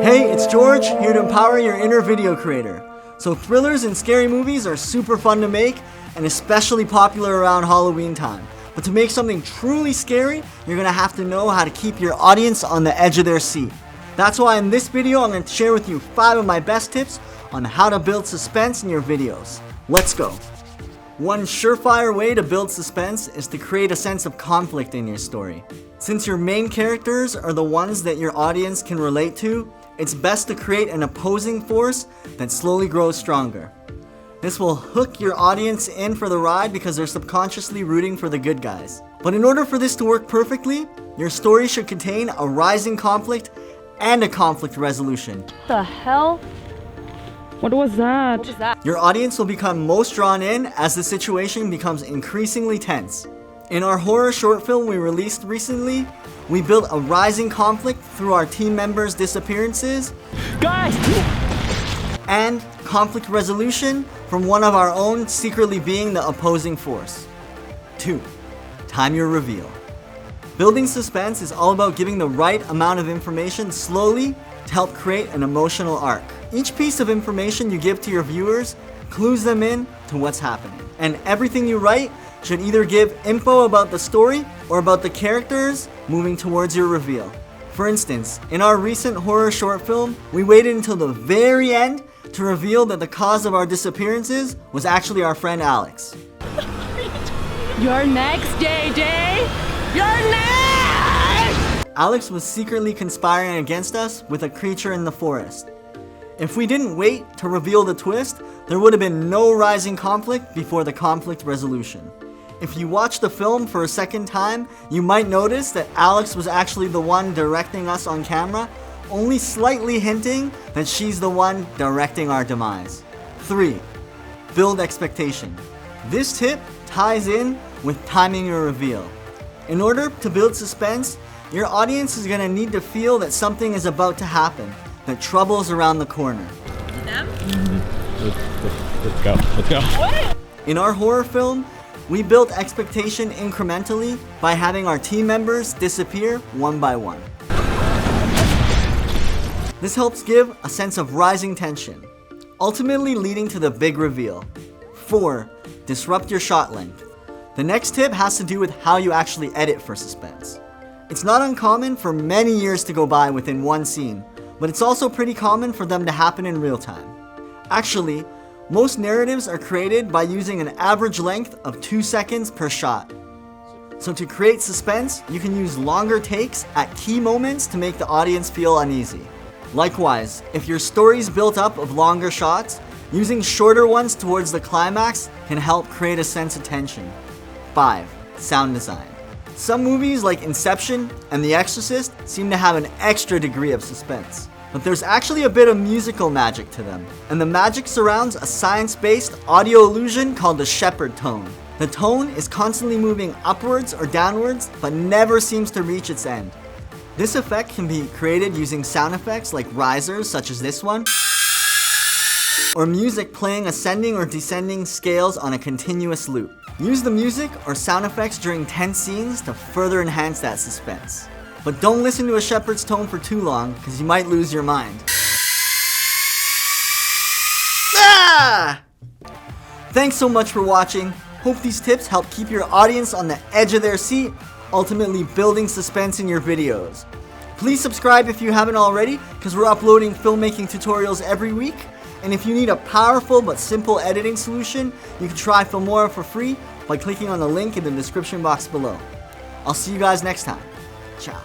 Hey, it's George, here to empower your inner video creator. So thrillers and scary movies are super fun to make and especially popular around Halloween time. But to make something truly scary, you're gonna have to know how to keep your audience on the edge of their seat. That's why in this video, I'm gonna share with you 5 of my best tips on how to build suspense in your videos. Let's go. One surefire way to build suspense is to create a sense of conflict in your story. Since your main characters are the ones that your audience can relate to, it's best to create an opposing force that slowly grows stronger. This will hook your audience in for the ride because they're subconsciously rooting for the good guys. But in order for this to work perfectly, your story should contain a rising conflict and a conflict resolution. What the hell? What was that? Your audience will become most drawn in as the situation becomes increasingly tense. In our horror short film we released recently, we built a rising conflict through our team members' disappearances, Guys! and conflict resolution from one of our own secretly being the opposing force. 2. Time your reveal. Building suspense is all about giving the right amount of information slowly to help create an emotional arc. Each piece of information you give to your viewers clues them in to what's happening. And everything you write should either give info about the story or about the characters moving towards your reveal. For instance, in our recent horror short film, we waited until the very end to reveal that the cause of our disappearances was actually our friend Alex. You're next, JJ! You're next! Alex was secretly conspiring against us with a creature in the forest. If we didn't wait to reveal the twist, there would have been no rising conflict before the conflict resolution. If you watch the film for a second time, you might notice that Alex was actually the one directing us on camera, only slightly hinting that she's the one directing our demise. 3. Build expectation. This tip ties in with timing your reveal. In order to build suspense, your audience is going to need to feel that something is about to happen, that trouble is around the corner. Let's go. In our horror film, we built expectation incrementally by having our team members disappear one by one. This helps give a sense of rising tension, ultimately leading to the big reveal. 4. Disrupt your shot length. The next tip has to do with how you actually edit for suspense. It's not uncommon for many years to go by within one scene, but it's also pretty common for them to happen in real time. Actually, most narratives are created by using an average length of 2 seconds per shot. So to create suspense, you can use longer takes at key moments to make the audience feel uneasy. Likewise, if your story's built up of longer shots, using shorter ones towards the climax can help create a sense of tension. 5. Sound design. Some movies like Inception and The Exorcist seem to have an extra degree of suspense. But there's actually a bit of musical magic to them, and the magic surrounds a science-based audio illusion called the Shepherd tone. The tone is constantly moving upwards or downwards, but never seems to reach its end. This effect can be created using sound effects like risers, such as this one, or music playing ascending or descending scales on a continuous loop. Use the music or sound effects during tense scenes to further enhance that suspense. But don't listen to a shepherd's tone for too long, because you might lose your mind. Ah! Thanks so much for watching. Hope these tips help keep your audience on the edge of their seat, ultimately building suspense in your videos. Please subscribe if you haven't already, because we're uploading filmmaking tutorials every week. And if you need a powerful but simple editing solution, you can try Filmora for free by clicking on the link in the description box below. I'll see you guys next time. Ciao.